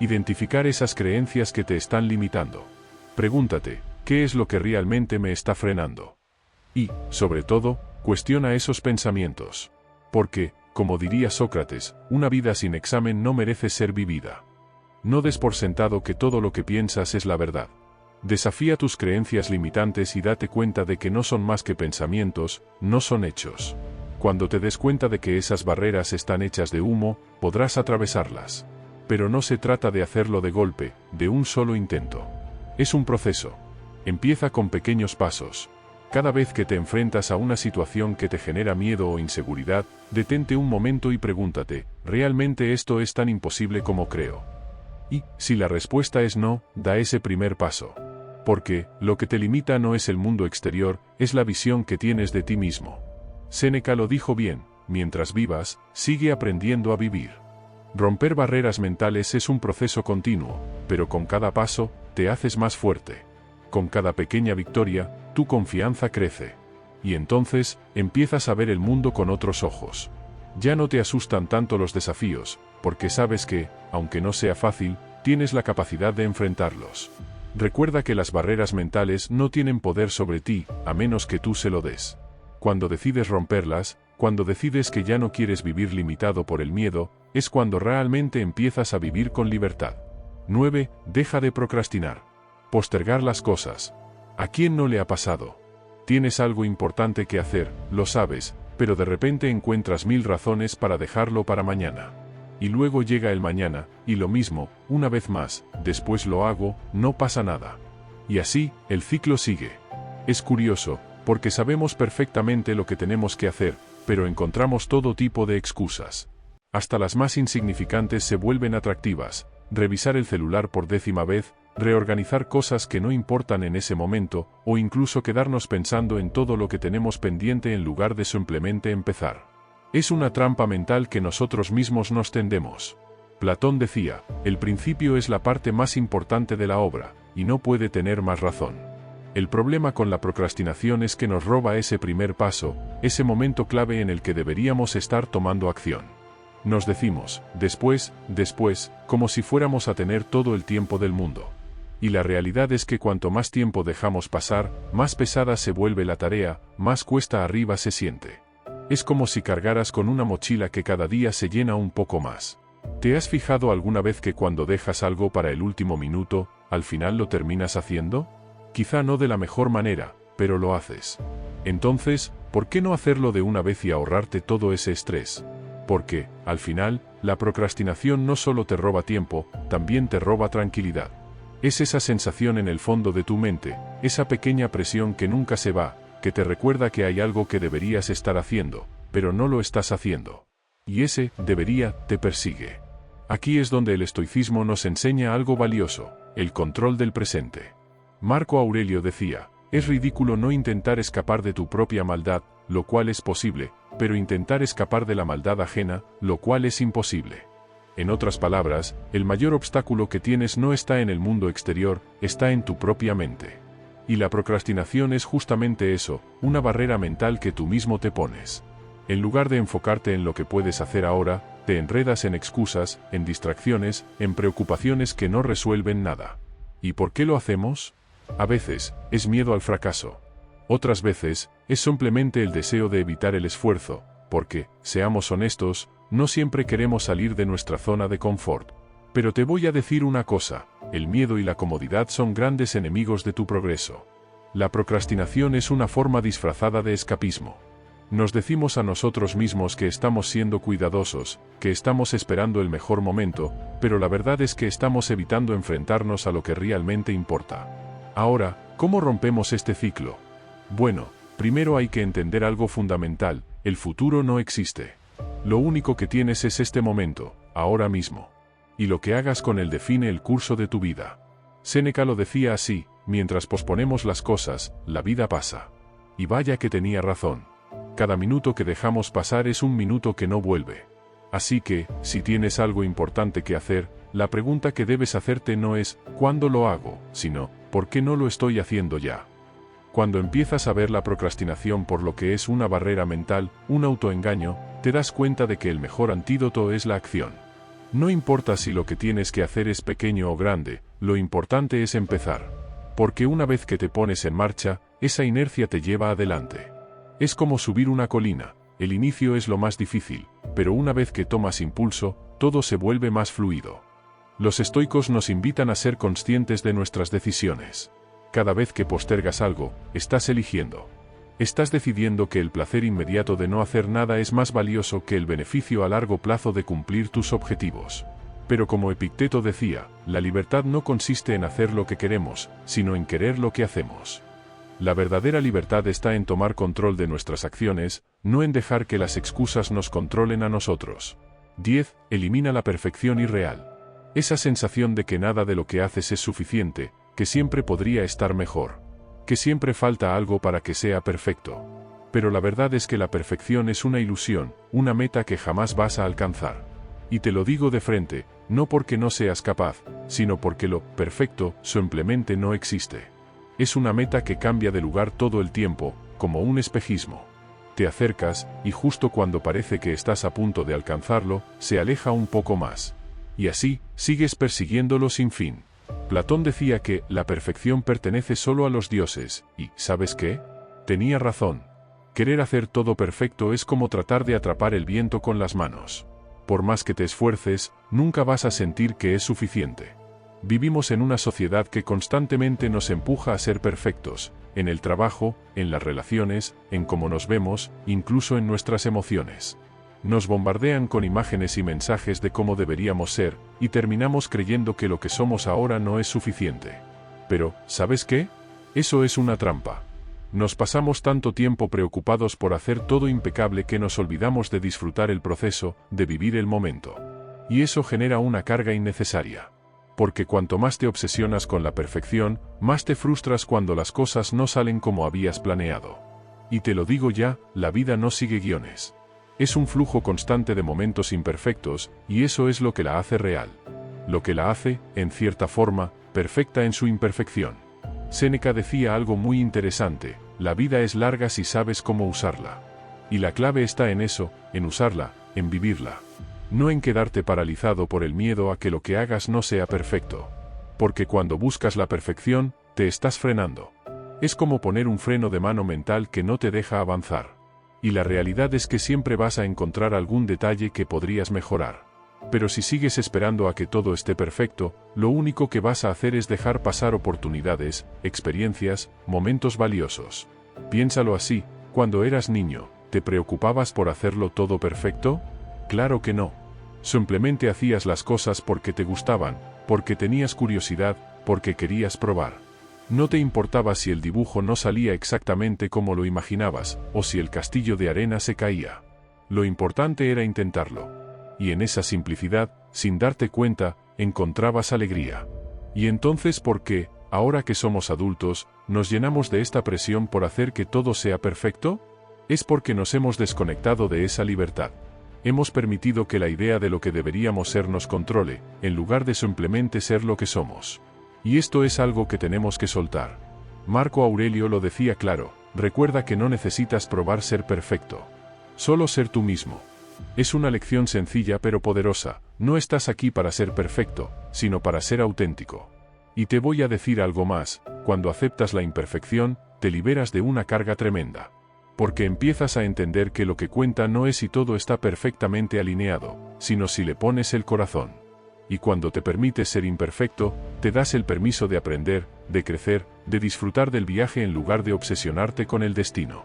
Identificar esas creencias que te están limitando. Pregúntate, ¿qué es lo que realmente me está frenando? Y, sobre todo, cuestiona esos pensamientos. Porque, como diría Sócrates, una vida sin examen no merece ser vivida. No des por sentado que todo lo que piensas es la verdad. Desafía tus creencias limitantes y date cuenta de que no son más que pensamientos, no son hechos. Cuando te des cuenta de que esas barreras están hechas de humo, podrás atravesarlas. Pero no se trata de hacerlo de golpe, de un solo intento. Es un proceso. Empieza con pequeños pasos. Cada vez que te enfrentas a una situación que te genera miedo o inseguridad, detente un momento y pregúntate, ¿realmente esto es tan imposible como creo? Y, si la respuesta es no, da ese primer paso. Porque, lo que te limita no es el mundo exterior, es la visión que tienes de ti mismo. Séneca lo dijo bien, mientras vivas, sigue aprendiendo a vivir. Romper barreras mentales es un proceso continuo, pero con cada paso, te haces más fuerte. Con cada pequeña victoria, tu confianza crece. Y entonces, empiezas a ver el mundo con otros ojos. Ya no te asustan tanto los desafíos, porque sabes que, aunque no sea fácil, tienes la capacidad de enfrentarlos. Recuerda que las barreras mentales no tienen poder sobre ti, a menos que tú se lo des. Cuando decides romperlas, cuando decides que ya no quieres vivir limitado por el miedo, es cuando realmente empiezas a vivir con libertad. 9. Deja de procrastinar. Postergar las cosas. ¿A quién no le ha pasado? Tienes algo importante que hacer, lo sabes, pero de repente encuentras 1000 razones para dejarlo para mañana. Y luego llega el mañana, y lo mismo, una vez más, después lo hago, no pasa nada. Y así, el ciclo sigue. Es curioso, porque sabemos perfectamente lo que tenemos que hacer, pero encontramos todo tipo de excusas. Hasta las más insignificantes se vuelven atractivas. Revisar el celular por 10ª vez, reorganizar cosas que no importan en ese momento, o incluso quedarnos pensando en todo lo que tenemos pendiente en lugar de simplemente empezar. Es una trampa mental que nosotros mismos nos tendemos. Platón decía, el principio es la parte más importante de la obra, y no puede tener más razón. El problema con la procrastinación es que nos roba ese primer paso, ese momento clave en el que deberíamos estar tomando acción. Nos decimos, después, como si fuéramos a tener todo el tiempo del mundo. Y la realidad es que cuanto más tiempo dejamos pasar, más pesada se vuelve la tarea, más cuesta arriba se siente. Es como si cargaras con una mochila que cada día se llena un poco más. ¿Te has fijado alguna vez que cuando dejas algo para el último minuto, al final lo terminas haciendo? Quizá no de la mejor manera, pero lo haces. Entonces, ¿por qué no hacerlo de una vez y ahorrarte todo ese estrés? Porque, al final, la procrastinación no solo te roba tiempo, también te roba tranquilidad. Es esa sensación en el fondo de tu mente, esa pequeña presión que nunca se va, que te recuerda que hay algo que deberías estar haciendo, pero no lo estás haciendo. Y ese debería te persigue. Aquí es donde el estoicismo nos enseña algo valioso, el control del presente. Marco Aurelio decía, es ridículo no intentar escapar de tu propia maldad, lo cual es posible, pero intentar escapar de la maldad ajena, lo cual es imposible. En otras palabras, el mayor obstáculo que tienes no está en el mundo exterior, está en tu propia mente. Y la procrastinación es justamente eso, una barrera mental que tú mismo te pones. En lugar de enfocarte en lo que puedes hacer ahora, te enredas en excusas, en distracciones, en preocupaciones que no resuelven nada. ¿Y por qué lo hacemos? A veces, es miedo al fracaso. Otras veces, es simplemente el deseo de evitar el esfuerzo, porque, seamos honestos, no siempre queremos salir de nuestra zona de confort. Pero te voy a decir una cosa, el miedo y la comodidad son grandes enemigos de tu progreso. La procrastinación es una forma disfrazada de escapismo. Nos decimos a nosotros mismos que estamos siendo cuidadosos, que estamos esperando el mejor momento, pero la verdad es que estamos evitando enfrentarnos a lo que realmente importa. Ahora, ¿cómo rompemos este ciclo? Bueno, primero hay que entender algo fundamental: el futuro no existe. Lo único que tienes es este momento, ahora mismo. Y lo que hagas con él define el curso de tu vida. Séneca lo decía así: mientras posponemos las cosas, la vida pasa. Y vaya que tenía razón. Cada minuto que dejamos pasar es un minuto que no vuelve. Así que, si tienes algo importante que hacer, la pregunta que debes hacerte no es ¿cuándo lo hago?, sino ¿por qué no lo estoy haciendo ya? Cuando empiezas a ver la procrastinación por lo que es una barrera mental, un autoengaño, te das cuenta de que el mejor antídoto es la acción. No importa si lo que tienes que hacer es pequeño o grande, lo importante es empezar. Porque una vez que te pones en marcha, esa inercia te lleva adelante. Es como subir una colina: el inicio es lo más difícil, pero una vez que tomas impulso, todo se vuelve más fluido. Los estoicos nos invitan a ser conscientes de nuestras decisiones. Cada vez que postergas algo, estás eligiendo. Estás decidiendo que el placer inmediato de no hacer nada es más valioso que el beneficio a largo plazo de cumplir tus objetivos. Pero como Epicteto decía, la libertad no consiste en hacer lo que queremos, sino en querer lo que hacemos. La verdadera libertad está en tomar control de nuestras acciones, no en dejar que las excusas nos controlen a nosotros. 10. Elimina la perfección irreal. Esa sensación de que nada de lo que haces es suficiente, que siempre podría estar mejor, que siempre falta algo para que sea perfecto. Pero la verdad es que la perfección es una ilusión, una meta que jamás vas a alcanzar. Y te lo digo de frente, no porque no seas capaz, sino porque lo perfecto simplemente no existe. Es una meta que cambia de lugar todo el tiempo, como un espejismo. Te acercas, y justo cuando parece que estás a punto de alcanzarlo, se aleja un poco más. Y así, sigues persiguiéndolo sin fin. Platón decía que la perfección pertenece solo a los dioses, y ¿sabes qué? Tenía razón. Querer hacer todo perfecto es como tratar de atrapar el viento con las manos. Por más que te esfuerces, nunca vas a sentir que es suficiente. Vivimos en una sociedad que constantemente nos empuja a ser perfectos, en el trabajo, en las relaciones, en cómo nos vemos, incluso en nuestras emociones. Nos bombardean con imágenes y mensajes de cómo deberíamos ser, y terminamos creyendo que lo que somos ahora no es suficiente. Pero, ¿sabes qué? Eso es una trampa. Nos pasamos tanto tiempo preocupados por hacer todo impecable que nos olvidamos de disfrutar el proceso, de vivir el momento. Y eso genera una carga innecesaria. Porque cuanto más te obsesionas con la perfección, más te frustras cuando las cosas no salen como habías planeado. Y te lo digo ya, la vida no sigue guiones. Es un flujo constante de momentos imperfectos, y eso es lo que la hace real. Lo que la hace, en cierta forma, perfecta en su imperfección. Séneca decía algo muy interesante: la vida es larga si sabes cómo usarla. Y la clave está en eso, en usarla, en vivirla. No en quedarte paralizado por el miedo a que lo que hagas no sea perfecto. Porque cuando buscas la perfección, te estás frenando. Es como poner un freno de mano mental que no te deja avanzar. Y la realidad es que siempre vas a encontrar algún detalle que podrías mejorar. Pero si sigues esperando a que todo esté perfecto, lo único que vas a hacer es dejar pasar oportunidades, experiencias, momentos valiosos. Piénsalo así: cuando eras niño, ¿te preocupabas por hacerlo todo perfecto? Claro que no. Simplemente hacías las cosas porque te gustaban, porque tenías curiosidad, porque querías probar. No te importaba si el dibujo no salía exactamente como lo imaginabas, o si el castillo de arena se caía. Lo importante era intentarlo. Y en esa simplicidad, sin darte cuenta, encontrabas alegría. Y entonces, ¿por qué, ahora que somos adultos, nos llenamos de esta presión por hacer que todo sea perfecto? Es porque nos hemos desconectado de esa libertad. Hemos permitido que la idea de lo que deberíamos ser nos controle, en lugar de simplemente ser lo que somos. Y esto es algo que tenemos que soltar. Marco Aurelio lo decía claro: recuerda que no necesitas probar ser perfecto. Solo ser tú mismo. Es una lección sencilla pero poderosa: no estás aquí para ser perfecto, sino para ser auténtico. Y te voy a decir algo más: cuando aceptas la imperfección, te liberas de una carga tremenda. Porque empiezas a entender que lo que cuenta no es si todo está perfectamente alineado, sino si le pones el corazón. Y cuando te permites ser imperfecto, te das el permiso de aprender, de crecer, de disfrutar del viaje en lugar de obsesionarte con el destino.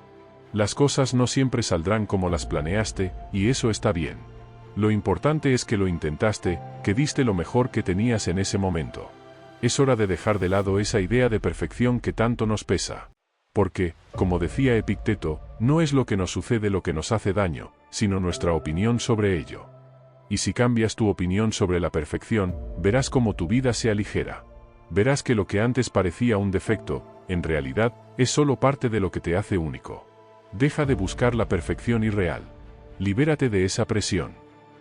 Las cosas no siempre saldrán como las planeaste, y eso está bien. Lo importante es que lo intentaste, que diste lo mejor que tenías en ese momento. Es hora de dejar de lado esa idea de perfección que tanto nos pesa. Porque, como decía Epicteto, no es lo que nos sucede lo que nos hace daño, sino nuestra opinión sobre ello. Y si cambias tu opinión sobre la perfección, verás cómo tu vida se aligera. Verás que lo que antes parecía un defecto, en realidad, es solo parte de lo que te hace único. Deja de buscar la perfección irreal. Libérate de esa presión.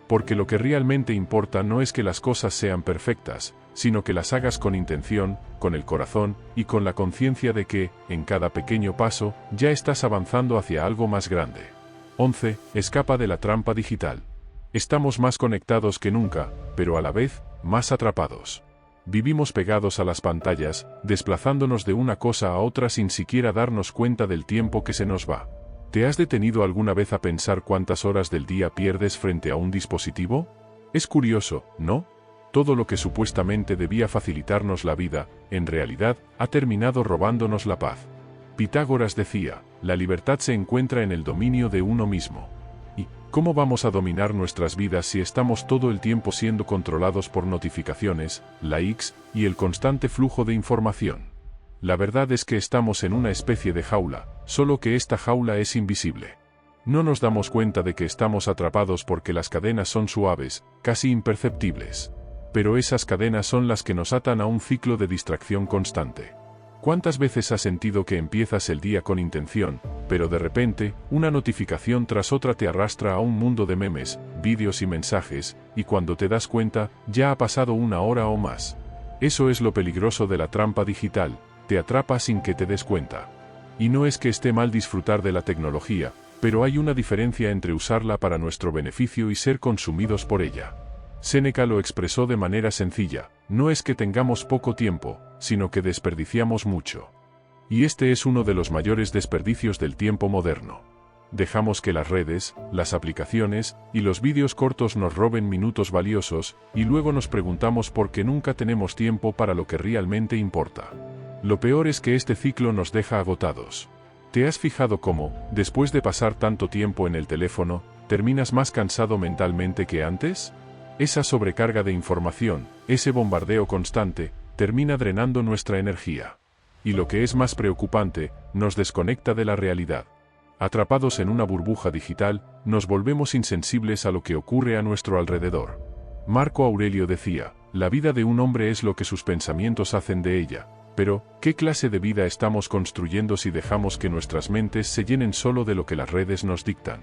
Porque lo que realmente importa no es que las cosas sean perfectas, sino que las hagas con intención, con el corazón, y con la conciencia de que, en cada pequeño paso, ya estás avanzando hacia algo más grande. 11. Escapa de la trampa digital. Estamos más conectados que nunca, pero a la vez, más atrapados. Vivimos pegados a las pantallas, desplazándonos de una cosa a otra sin siquiera darnos cuenta del tiempo que se nos va. ¿Te has detenido alguna vez a pensar cuántas horas del día pierdes frente a un dispositivo? Es curioso, ¿no? Todo lo que supuestamente debía facilitarnos la vida, en realidad, ha terminado robándonos la paz. Pitágoras decía, la libertad se encuentra en el dominio de uno mismo. ¿Y cómo vamos a dominar nuestras vidas si estamos todo el tiempo siendo controlados por notificaciones, likes y el constante flujo de información? La verdad es que estamos en una especie de jaula, solo que esta jaula es invisible. No nos damos cuenta de que estamos atrapados porque las cadenas son suaves, casi imperceptibles. Pero esas cadenas son las que nos atan a un ciclo de distracción constante. ¿Cuántas veces has sentido que empiezas el día con intención, pero de repente, una notificación tras otra te arrastra a un mundo de memes, vídeos y mensajes, y cuando te das cuenta, ya ha pasado una hora o más? Eso es lo peligroso de la trampa digital. Te atrapa sin que te des cuenta. Y no es que esté mal disfrutar de la tecnología, pero hay una diferencia entre usarla para nuestro beneficio y ser consumidos por ella. Séneca lo expresó de manera sencilla, no es que tengamos poco tiempo, sino que desperdiciamos mucho. Y este es uno de los mayores desperdicios del tiempo moderno. Dejamos que las redes, las aplicaciones y los vídeos cortos nos roben minutos valiosos, y luego nos preguntamos por qué nunca tenemos tiempo para lo que realmente importa. Lo peor es que este ciclo nos deja agotados. ¿Te has fijado cómo, después de pasar tanto tiempo en el teléfono, terminas más cansado mentalmente que antes? Esa sobrecarga de información, ese bombardeo constante, termina drenando nuestra energía. Y lo que es más preocupante, nos desconecta de la realidad. Atrapados en una burbuja digital, nos volvemos insensibles a lo que ocurre a nuestro alrededor. Marco Aurelio decía, la vida de un hombre es lo que sus pensamientos hacen de ella. Pero, ¿qué clase de vida estamos construyendo si dejamos que nuestras mentes se llenen solo de lo que las redes nos dictan?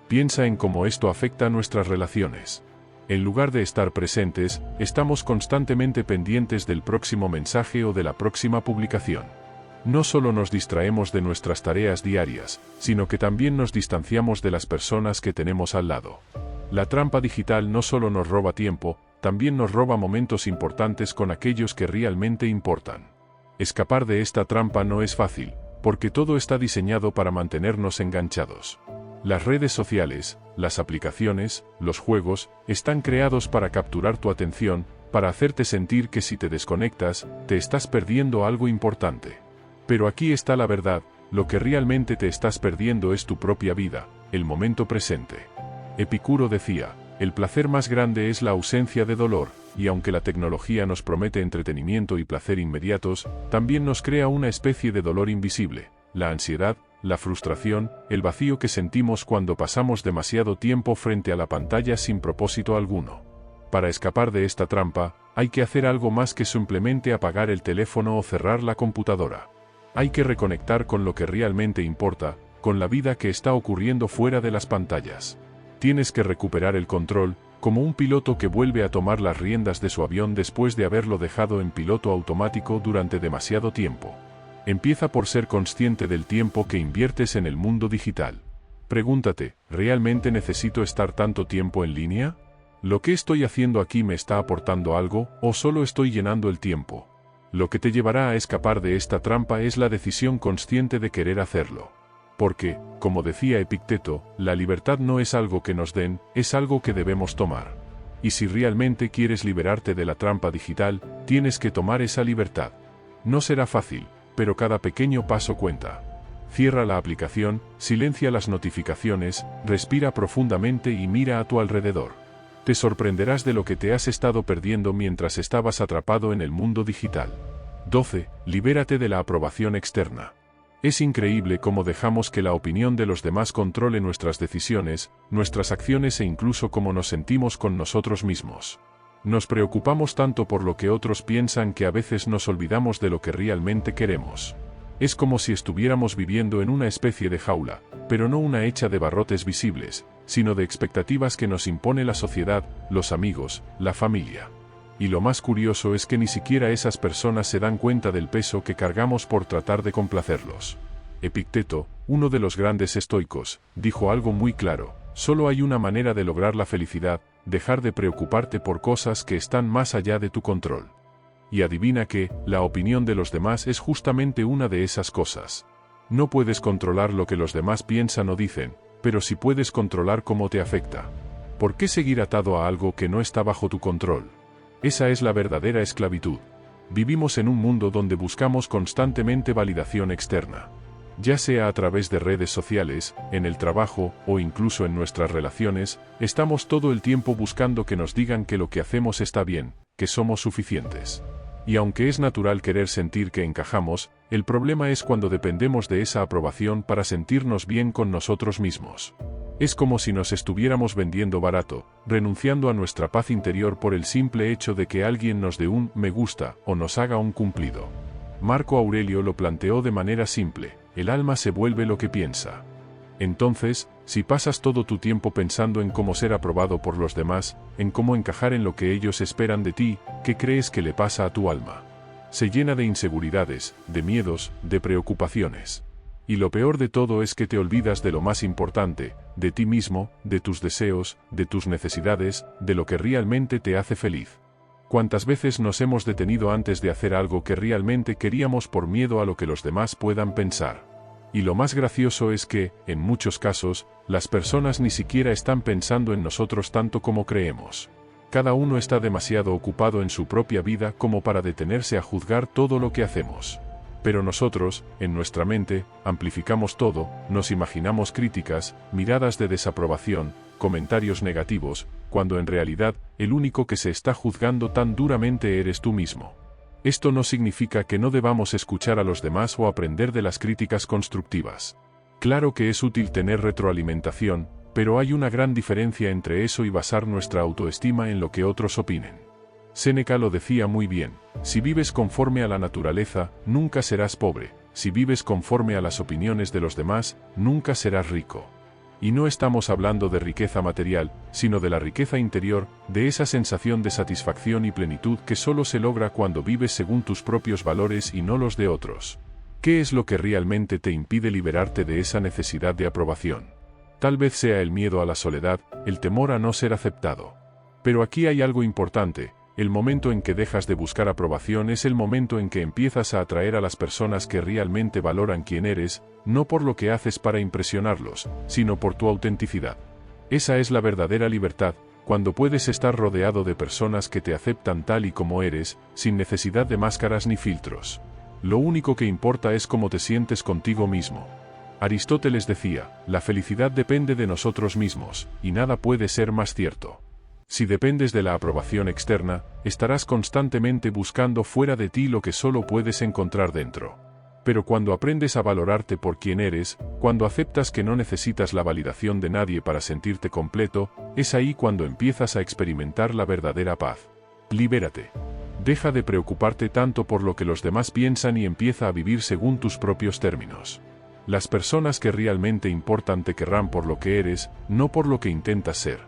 Piensa en cómo esto afecta a nuestras relaciones. En lugar de estar presentes, estamos constantemente pendientes del próximo mensaje o de la próxima publicación. No solo nos distraemos de nuestras tareas diarias, sino que también nos distanciamos de las personas que tenemos al lado. La trampa digital no solo nos roba tiempo, también nos roba momentos importantes con aquellos que realmente importan. Escapar de esta trampa no es fácil, porque todo está diseñado para mantenernos enganchados. Las redes sociales, las aplicaciones, los juegos, están creados para capturar tu atención, para hacerte sentir que si te desconectas, te estás perdiendo algo importante. Pero aquí está la verdad, lo que realmente te estás perdiendo es tu propia vida, el momento presente. Epicuro decía, el placer más grande es la ausencia de dolor, y aunque la tecnología nos promete entretenimiento y placer inmediatos, también nos crea una especie de dolor invisible, la ansiedad, la frustración, el vacío que sentimos cuando pasamos demasiado tiempo frente a la pantalla sin propósito alguno. Para escapar de esta trampa, hay que hacer algo más que simplemente apagar el teléfono o cerrar la computadora. Hay que reconectar con lo que realmente importa, con la vida que está ocurriendo fuera de las pantallas. Tienes que recuperar el control, como un piloto que vuelve a tomar las riendas de su avión después de haberlo dejado en piloto automático durante demasiado tiempo. Empieza por ser consciente del tiempo que inviertes en el mundo digital. Pregúntate, ¿realmente necesito estar tanto tiempo en línea? ¿Lo que estoy haciendo aquí me está aportando algo, o solo estoy llenando el tiempo? Lo que te llevará a escapar de esta trampa es la decisión consciente de querer hacerlo. Porque, como decía Epicteto, la libertad no es algo que nos den, es algo que debemos tomar. Y si realmente quieres liberarte de la trampa digital, tienes que tomar esa libertad. No será fácil, pero cada pequeño paso cuenta. cierra la aplicación, silencia las notificaciones, respira profundamente y mira a tu alrededor. Te sorprenderás de lo que te has estado perdiendo mientras estabas atrapado en el mundo digital. 12. Libérate de la aprobación externa. Es increíble cómo dejamos que la opinión de los demás controle nuestras decisiones, nuestras acciones e incluso cómo nos sentimos con nosotros mismos. Nos preocupamos tanto por lo que otros piensan que a veces nos olvidamos de lo que realmente queremos. Es como si estuviéramos viviendo en una especie de jaula, pero no una hecha de barrotes visibles, sino de expectativas que nos impone la sociedad, los amigos, la familia. Y lo más curioso es que ni siquiera esas personas se dan cuenta del peso que cargamos por tratar de complacerlos. Epicteto, uno de los grandes estoicos, dijo algo muy claro: solo hay una manera de lograr la felicidad, dejar de preocuparte por cosas que están más allá de tu control. Y adivina que, la opinión de los demás es justamente una de esas cosas. No puedes controlar lo que los demás piensan o dicen, pero sí puedes controlar cómo te afecta. ¿Por qué seguir atado a algo que no está bajo tu control? Esa es la verdadera esclavitud. Vivimos en un mundo donde buscamos constantemente validación externa. Ya sea a través de redes sociales, en el trabajo, o incluso en nuestras relaciones, estamos todo el tiempo buscando que nos digan que lo que hacemos está bien, que somos suficientes. Y aunque es natural querer sentir que encajamos, el problema es cuando dependemos de esa aprobación para sentirnos bien con nosotros mismos. Es como si nos estuviéramos vendiendo barato, renunciando a nuestra paz interior por el simple hecho de que alguien nos dé un me gusta o nos haga un cumplido. Marco Aurelio lo planteó de manera simple: el alma se vuelve lo que piensa. Entonces, si pasas todo tu tiempo pensando en cómo ser aprobado por los demás, en cómo encajar en lo que ellos esperan de ti, ¿qué crees que le pasa a tu alma? Se llena de inseguridades, de miedos, de preocupaciones. Y lo peor de todo es que te olvidas de lo más importante, de ti mismo, de tus deseos, de tus necesidades, de lo que realmente te hace feliz. ¿Cuántas veces nos hemos detenido antes de hacer algo que realmente queríamos por miedo a lo que los demás puedan pensar? Y lo más gracioso es que, en muchos casos, las personas ni siquiera están pensando en nosotros tanto como creemos. Cada uno está demasiado ocupado en su propia vida como para detenerse a juzgar todo lo que hacemos. Pero nosotros, en nuestra mente, amplificamos todo, nos imaginamos críticas, miradas de desaprobación, comentarios negativos, cuando en realidad, el único que se está juzgando tan duramente eres tú mismo. Esto no significa que no debamos escuchar a los demás o aprender de las críticas constructivas. Claro que es útil tener retroalimentación, pero hay una gran diferencia entre eso y basar nuestra autoestima en lo que otros opinen. Séneca lo decía muy bien: si vives conforme a la naturaleza, nunca serás pobre; si vives conforme a las opiniones de los demás, nunca serás rico. Y no estamos hablando de riqueza material, sino de la riqueza interior, de esa sensación de satisfacción y plenitud que solo se logra cuando vives según tus propios valores y no los de otros. ¿Qué es lo que realmente te impide liberarte de esa necesidad de aprobación? Tal vez sea el miedo a la soledad, el temor a no ser aceptado. Pero aquí hay algo importante: el momento en que dejas de buscar aprobación es el momento en que empiezas a atraer a las personas que realmente valoran quién eres, no por lo que haces para impresionarlos, sino por tu autenticidad. Esa es la verdadera libertad, cuando puedes estar rodeado de personas que te aceptan tal y como eres, sin necesidad de máscaras ni filtros. Lo único que importa es cómo te sientes contigo mismo. Aristóteles decía: la felicidad depende de nosotros mismos, y nada puede ser más cierto. Si dependes de la aprobación externa, estarás constantemente buscando fuera de ti lo que solo puedes encontrar dentro. Pero cuando aprendes a valorarte por quien eres, cuando aceptas que no necesitas la validación de nadie para sentirte completo, es ahí cuando empiezas a experimentar la verdadera paz. Libérate. Deja de preocuparte tanto por lo que los demás piensan y empieza a vivir según tus propios términos. Las personas que realmente importan te querrán por lo que eres, no por lo que intentas ser.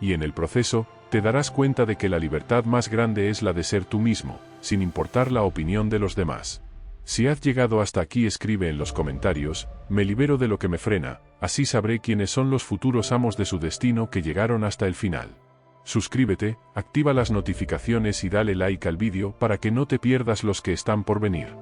Y en el proceso, te darás cuenta de que la libertad más grande es la de ser tú mismo, sin importar la opinión de los demás. Si has llegado hasta aquí, escribe en los comentarios: me libero de lo que me frena, así sabré quiénes son los futuros amos de su destino que llegaron hasta el final. Suscríbete, activa las notificaciones y dale like al vídeo para que no te pierdas los que están por venir.